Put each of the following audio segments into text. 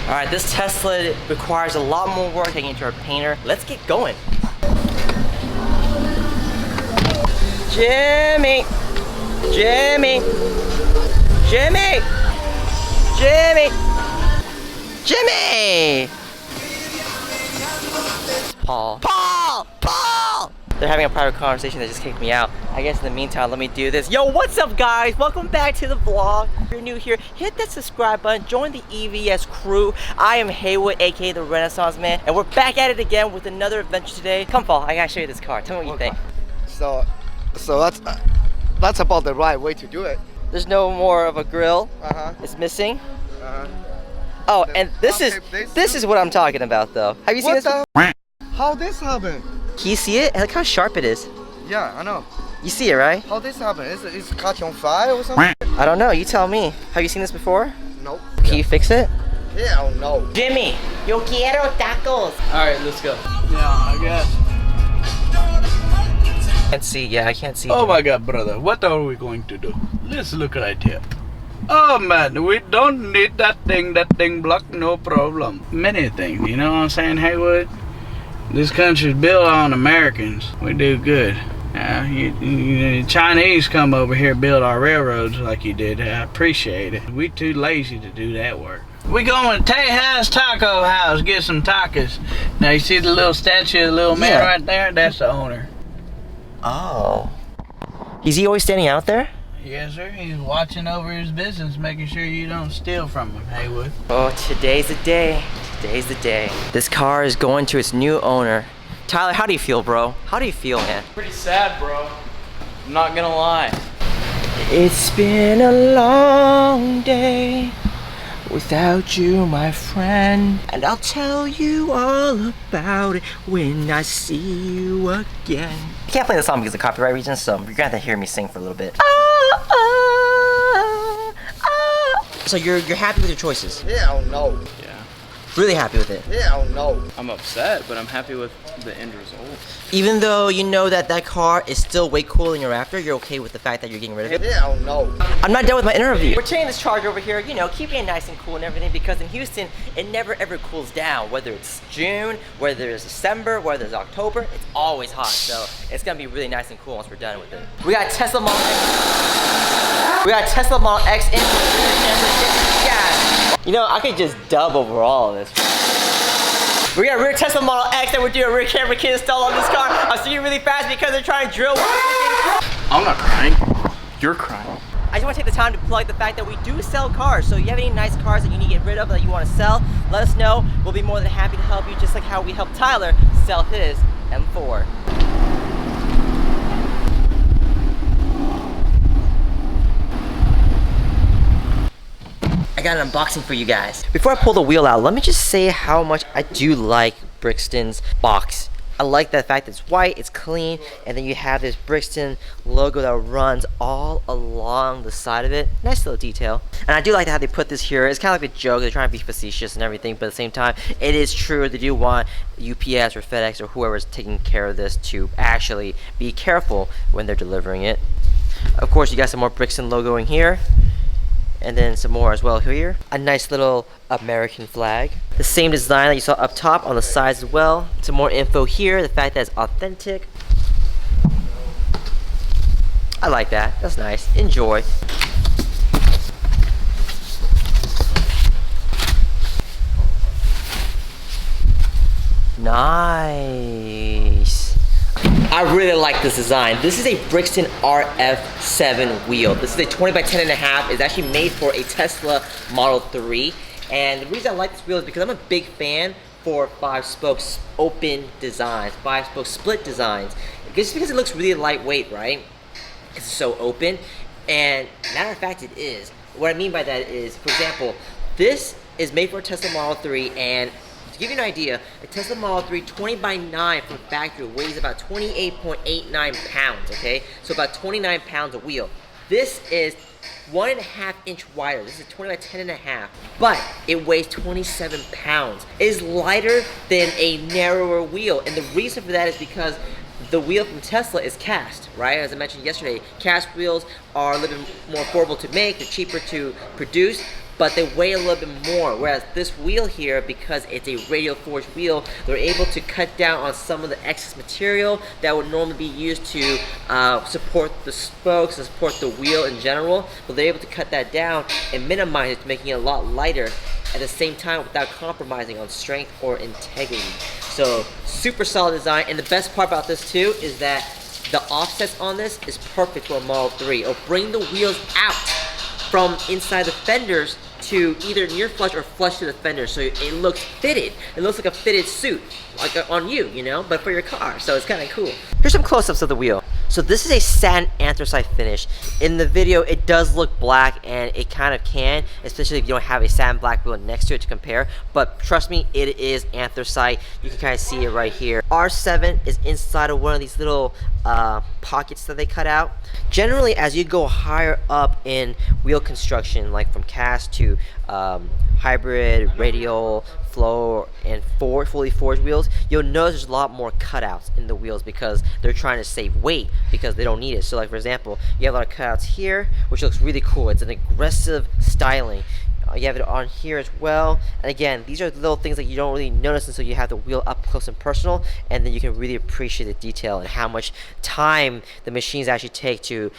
All right, this Tesla requires a lot more work taking it to our painter. Let's get going. Jimmy, Jimmy, Jimmy, Jimmy, Jimmy. Paul. They're having a private conversation that just kicked me out. I guess in the meantime, let me do this. Yo, what's up guys? Welcome back to the vlog. If you're new here, hit that subscribe button, join the EVS crew. I am Haywood, aka the Renaissance Man, and we're back at it again with another adventure today. Come Paul, I gotta show you this car. Tell me what you think. So that's about the right way to do it. There's no more of a grill. It's missing. Oh, and this is what I'm talking about though. Have you seen this? How this happen? Can you see it? Look how sharp it is. Yeah, I know. You see it, right? How this happen? Is catch on fire or something? I don't know. You tell me. Have you seen this before? Nope. Can you fix it? Hell no. Jimmy, yo quiero tacos. All right, let's go. Yeah, I guess. Can't see. Yeah, I can't see. Oh my God, brother, what are we going to do? Let's look right here. Oh man, we don't need that thing block, no problem. Many things, you know what I'm saying, Haywood? This country's built on Americans. We do good. Chinese come over here build our railroads like you did. I appreciate it. We too lazy to do that work. We going to Tejas Taco House, get some tacos. Now you see the little statue of the little man right there? That's the owner. Oh. Is he always standing out there? Yes, sir. He's watching over his business, making sure you don't steal from him, Haywood. Oh, today's the day. Today's the day. This car is going to its new owner. Tyler, how do you feel, bro? How do you feel, man? Pretty sad, bro. I'm not gonna lie. It's been a long day without you, my friend. And I'll tell you all about it when I see you again. I can't play the song because of copyright reasons, so you're gonna have to hear me sing for a little bit. So you're happy with your choices? Hell no. Yeah. Really happy with it? Hell no. I'm upset, but I'm happy with the end result. Even though you know that that car is still way cooler than you're after, you're okay with the fact that you're getting rid of it? Hell no. I'm not done with my interview. We're taking this charger over here, you know, keeping it nice and cool and everything, because in Houston, it never ever cools down. Whether it's June, whether it's December, whether it's October, it's always hot. So it's gonna be really nice and cool once we're done with it. We got Tesla Model X. We got Tesla Model X in yeah. You know, I could just dub over all of this. We got a rear Tesla Model X that we're doing a rear camera kit install on this car. I'm speaking really fast because they're trying to drill. I'm not crying. You're crying. I just want to take the time to plug the fact that we do sell cars. So if you have any nice cars that you need to get rid of that you want to sell, let us know. We'll be more than happy to help you, just like how we helped Tyler sell his M4. I got an unboxing for you guys. Before I pull the wheel out, let me just say how much I do like Brixton's box. I like the fact that it's white, it's clean, and then you have this Brixton logo that runs all along the side of it. Nice little detail. And I do like how they put this here. It's kind of like a joke. They're trying to be facetious and everything, but at the same time, it is true. They do want UPS or FedEx or whoever's taking care of this to actually be careful when they're delivering it. Of course, you got some more Brixton logo in here. And then some more as well here. A nice little American flag. The same design that you saw up top on the sides as well. Some more info here, the fact that it's authentic. I like that, that's nice. Enjoy. Nice. I really like this design. This is a Brixton RF7 wheel. This is a 20 by 10.5. It's actually made for a Tesla Model 3. And the reason I like this wheel is because I'm a big fan for 5-spoke open designs, 5-spoke split designs. Just because it looks really lightweight, right? It's so open. And matter of fact, it is. What I mean by that is, for example, this is made for a Tesla Model 3, and to give you an idea, a Tesla Model 3 20 by 9 from factory weighs about 28.89 pounds, okay? So about 29 pounds a wheel. This is 1.5 inch wider. This is 20 by 10.5, but it weighs 27 pounds. It is lighter than a narrower wheel, and the reason for that is because the wheel from Tesla is cast, right? As I mentioned yesterday, cast wheels are a little bit more affordable to make, they're cheaper to produce. but they weigh a little bit more. Whereas this wheel here, because it's a radial forged wheel, they're able to cut down on some of the excess material that would normally be used to support the spokes and support the wheel in general. But they're able to cut that down and minimize it, making it a lot lighter at the same time without compromising on strength or integrity. So super solid design, and the best part about this too is that the offsets on this is perfect for a Model 3. It'll bring the wheels out from inside the fenders to either near flush or flush to the fenders, so it looks fitted. It looks like a fitted suit, like on you, you know, but for your car. So it's kind of cool. Here's some close-ups of the wheel. So this is a satin anthracite finish. In the video, it does look black, and it kind of can, especially if you don't have a satin black wheel next to it to compare. But trust me, it is anthracite. You can kind of see it right here. R7 is inside of one of these little pockets that they cut out. Generally, as you go higher up in wheel construction, like from cast to hybrid, radial, flow, and fully forged wheels, you'll notice there's a lot more cutouts in the wheels because they're trying to save weight because they don't need it. So like for example, you have a lot of cutouts here, which looks really cool. It's an aggressive styling. You have it on here as well, and again, these are little things that you don't really notice until you have the wheel up close and personal, and then you can really appreciate the detail and how much time the machines actually take to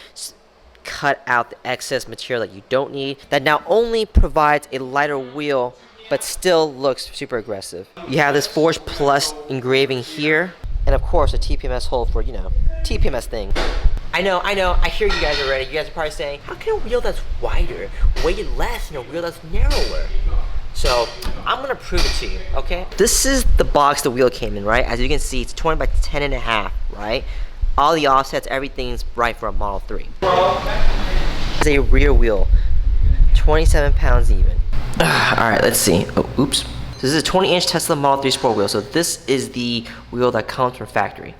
cut out the excess material that you don't need, that not only provides a lighter wheel but still looks super aggressive. You have this Forged Plus engraving here, and of course a TPMS hole for, you know, TPMS thing. I know, I hear you guys already. You guys are probably saying, how can a wheel that's wider weigh less than a wheel that's narrower? So I'm gonna prove it to you, okay? This is the box the wheel came in, right? As you can see, it's 20 by 10.5, right? All the offsets, everything's right for a Model 3. It's a rear wheel, 27 pounds even. All right, let's see. Oh, oops. This is a 20-inch Tesla Model 3 Sport wheel. So this is the wheel that comes from factory.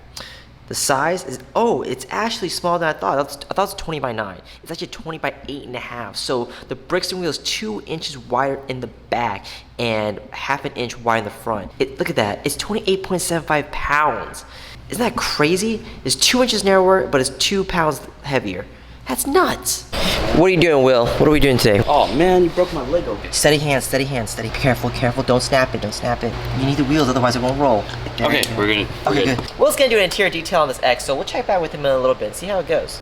The size is, oh, it's actually smaller than I thought. I thought it was 20 by 9. It's actually 20 by 8.5. So the Brixton wheel is 2 inches wider in the back and half an inch wider in the front. Look at that. It's 28.75 pounds. Isn't that crazy? It's 2 inches narrower, but it's 2 pounds heavier. That's nuts. What are you doing, Will? What are we doing today? Oh man, you broke my leg open. Steady hands, steady hands, steady. Careful, careful. Don't snap it, don't snap it. You need the wheels, otherwise it won't roll. Okay, we're good. Okay, good. Will's gonna do an interior detail on this X, so we'll check back with him in a little bit and see how it goes.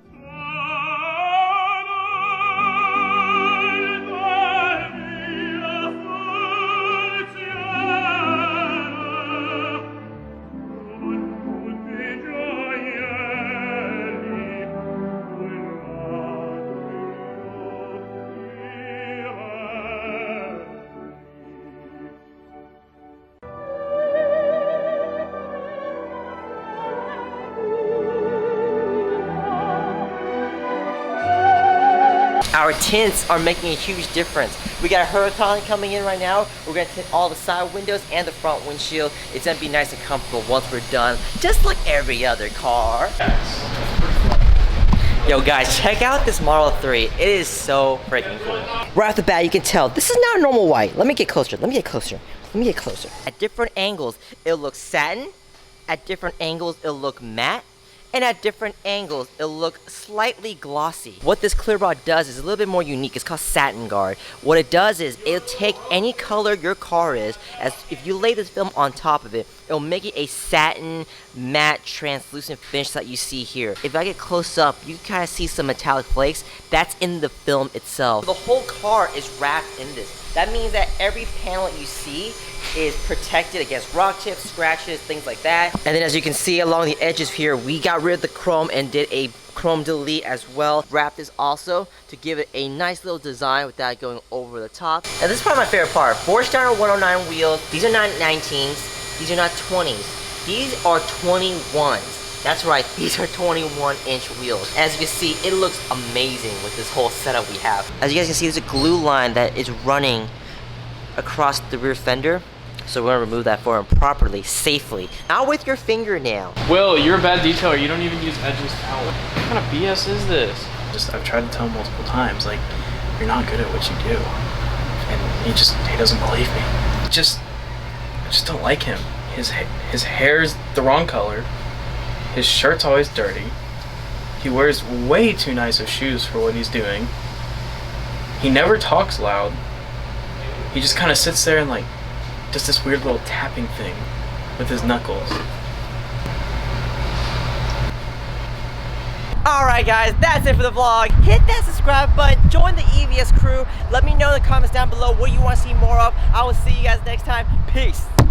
Our tints are making a huge difference. We got a hurricane coming in right now. We're gonna tint all the side windows and the front windshield. It's gonna be nice and comfortable once we're done, just like every other car. Yo guys, check out this Model 3. It is so freaking cool. Right off the bat, you can tell this is not normal white. Let me get closer, let me get closer, let me get closer. At different angles, it'll look satin. At different angles, it'll look matte. And at different angles, it'll look slightly glossy. What this Clearbra does is a little bit more unique. It's called Satin Guard. What it does is it'll take any color your car is, as if you lay this film on top of it, it'll make it a satin, matte, translucent finish that you see here. If I get close up, you can kind of see some metallic flakes. That's in the film itself. The whole car is wrapped in this. That means that every panel that you see is protected against rock chips, scratches, things like that. And then as you can see along the edges here, we got rid of the chrome and did a chrome delete as well. Wrapped this also to give it a nice little design without going over the top. And this is probably my favorite part. Vorsteiner 109 wheels. These are not 19s. These are not 20s. These are 21s. That's right, these are 21-inch wheels. As you can see, it looks amazing with this whole setup we have. As you guys can see, there's a glue line that is running across the rear fender. So we're gonna remove that for him properly, safely. Not with your fingernail. Will, you're a bad detailer. You don't even use edges out. What kind of BS is this? I've tried to tell him multiple times, like, you're not good at what you do. And he doesn't believe me. I just don't like him. His hair's the wrong color. His shirt's always dirty. He wears way too nice of shoes for what he's doing. He never talks loud. He just kind of sits there and like does this weird little tapping thing with his knuckles. Alright guys, that's it for the vlog. Hit that subscribe button, join the EVS crew. Let me know in the comments down below what you want to see more of. I will see you guys next time. Peace.